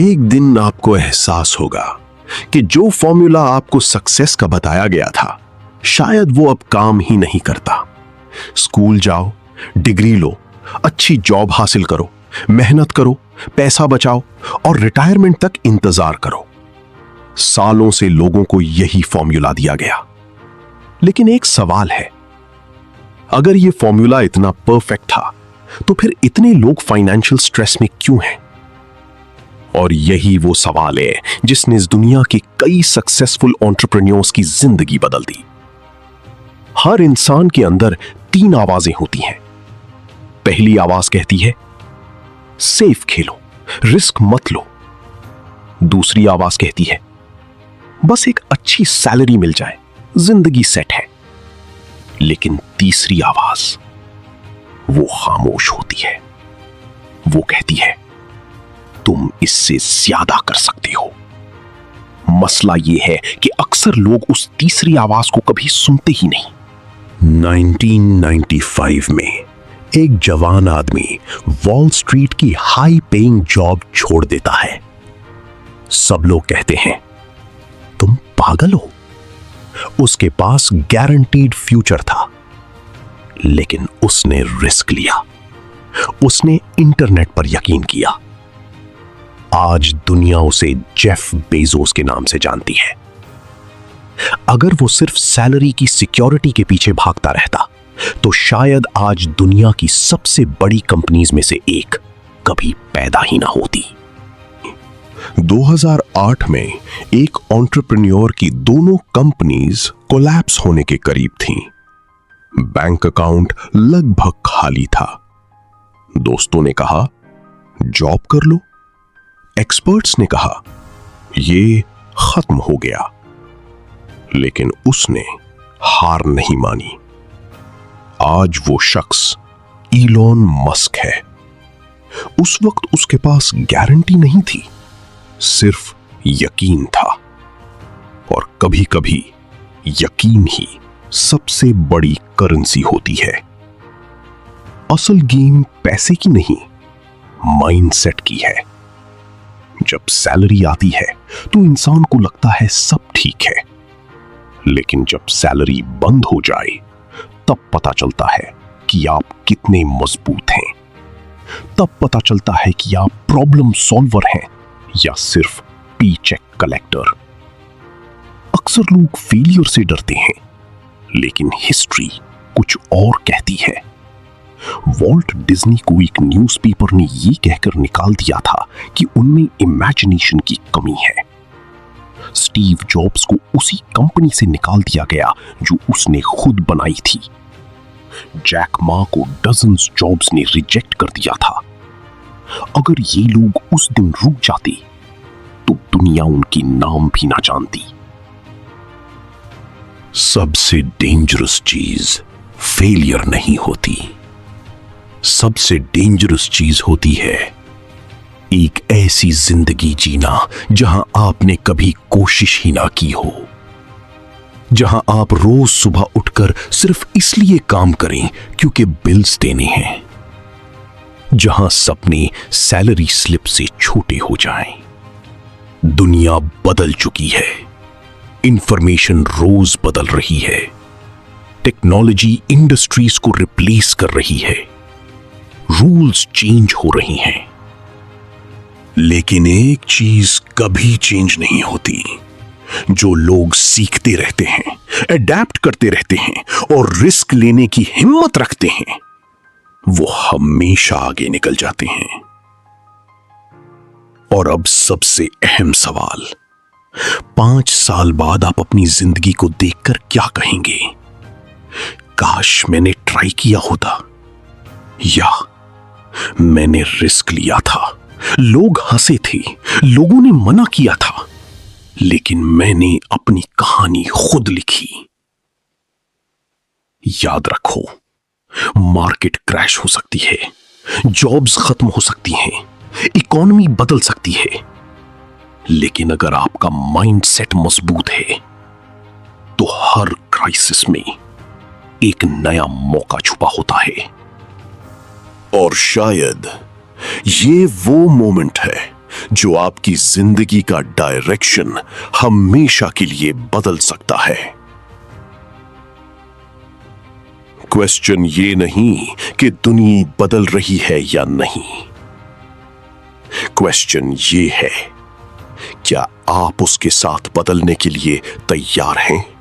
एक दिन आपको एहसास होगा कि जो फॉर्मूला आपको सक्सेस का बताया गया था, शायद वो अब काम ही नहीं करता। स्कूल जाओ, डिग्री लो, अच्छी जॉब हासिल करो, मेहनत करो, पैसा बचाओ और रिटायरमेंट तक इंतजार करो। सालों से लोगों को यही फॉर्मूला दिया गया। लेकिन एक सवाल है, अगर ये फॉर्मूला इतना परफेक्ट था तो फिर इतने लोग फाइनेंशियल स्ट्रेस में क्यों हैं? और यही वो सवाल है जिसने इस दुनिया के कई सक्सेसफुल एंटरप्रेन्योर्स की जिंदगी बदल दी। हर इंसान के अंदर 3 आवाजें होती हैं। पहली आवाज कहती है, सेफ खेलो, रिस्क मत लो। दूसरी आवाज कहती है, बस एक अच्छी सैलरी मिल जाए, जिंदगी सेट है। लेकिन तीसरी आवाज वो खामोश होती है। वो कहती है, तुम इससे ज्यादा कर सकते हो। मसला यह है कि अक्सर लोग उस तीसरी आवाज को कभी सुनते ही नहीं। 1995 में एक जवान आदमी वॉल स्ट्रीट की हाई पेइंग जॉब छोड़ देता है। सब लोग कहते हैं, तुम पागल हो। उसके पास गारंटीड फ्यूचर था। लेकिन उसने रिस्क लिया। उसने इंटरनेट पर यकीन किया। आज दुनिया उसे जेफ बेजोस के नाम से जानती है। अगर वो सिर्फ सैलरी की सिक्योरिटी के पीछे भागता रहता तो शायद आज दुनिया की सबसे बड़ी कंपनीज में से एक कभी पैदा ही ना होती। 2008 में एक एंटरप्रेन्योर की दोनों कंपनीज कोलैप्स होने के करीब थीं। बैंक अकाउंट लगभग खाली था। दोस्तों ने कहा, जॉब कर लो। एक्सपर्ट्स ने कहा, ये खत्म हो गया। लेकिन उसने हार नहीं मानी। आज वो शख्स इलॉन मस्क है। उस वक्त उसके पास गारंटी नहीं थी, सिर्फ यकीन था। और कभी कभी यकीन ही सबसे बड़ी करेंसी होती है। असल गेम पैसे की नहीं, माइंडसेट की है। जब सैलरी आती है तो इंसान को लगता है सब ठीक है। लेकिन जब सैलरी बंद हो जाए तब पता चलता है कि आप कितने मजबूत हैं। तब पता चलता है कि आप प्रॉब्लम सॉल्वर हैं या सिर्फ पे चेक कलेक्टर। अक्सर लोग फेलियर से डरते हैं, लेकिन हिस्ट्री कुछ और कहती है। वॉल्ट डिज्नी को एक न्यूज़पेपर ने यह कहकर निकाल दिया था कि उनमें इमेजिनेशन की कमी है। स्टीव जॉब्स को उसी कंपनी से निकाल दिया गया जो उसने खुद बनाई थी। जैक मा को डजन्स जॉब्स ने रिजेक्ट कर दिया था। अगर ये लोग उस दिन रुक जाते तो दुनिया उनकी नाम भी ना जानती। सबसे डेंजरस चीज फेलियर नहीं होती। सबसे डेंजरस चीज होती है एक ऐसी जिंदगी जीना जहां आपने कभी कोशिश ही ना की हो। जहां आप रोज सुबह उठकर सिर्फ इसलिए काम करें क्योंकि बिल्स देने हैं। जहां सपने सैलरी स्लिप से छोटे हो जाएं। दुनिया बदल चुकी है। इंफॉर्मेशन रोज बदल रही है। टेक्नोलॉजी इंडस्ट्रीज को रिप्लेस कर रही है। रूल्स चेंज हो रही हैं। लेकिन एक चीज कभी चेंज नहीं होती, जो लोग सीखते रहते हैं, अडैप्ट करते रहते हैं और रिस्क लेने की हिम्मत रखते हैं, वो हमेशा आगे निकल जाते हैं। और अब सबसे अहम सवाल, 5 साल बाद आप अपनी जिंदगी को देखकर क्या कहेंगे? काश मैंने ट्राई किया होता, या मैंने रिस्क लिया था, लोग हंसे थे, लोगों ने मना किया था, लेकिन मैंने अपनी कहानी खुद लिखी। याद रखो, मार्केट क्रैश हो सकती है, जॉब्स खत्म हो सकती हैं, इकोनॉमी बदल सकती है, लेकिन अगर आपका माइंडसेट मजबूत है तो हर क्राइसिस में एक नया मौका छुपा होता है। और शायद ये वो मोमेंट है जो आपकी जिंदगी का डायरेक्शन हमेशा के लिए बदल सकता है। क्वेश्चन ये नहीं कि दुनिया बदल रही है या नहीं, क्वेश्चन ये है क्या आप उसके साथ बदलने के लिए तैयार हैं।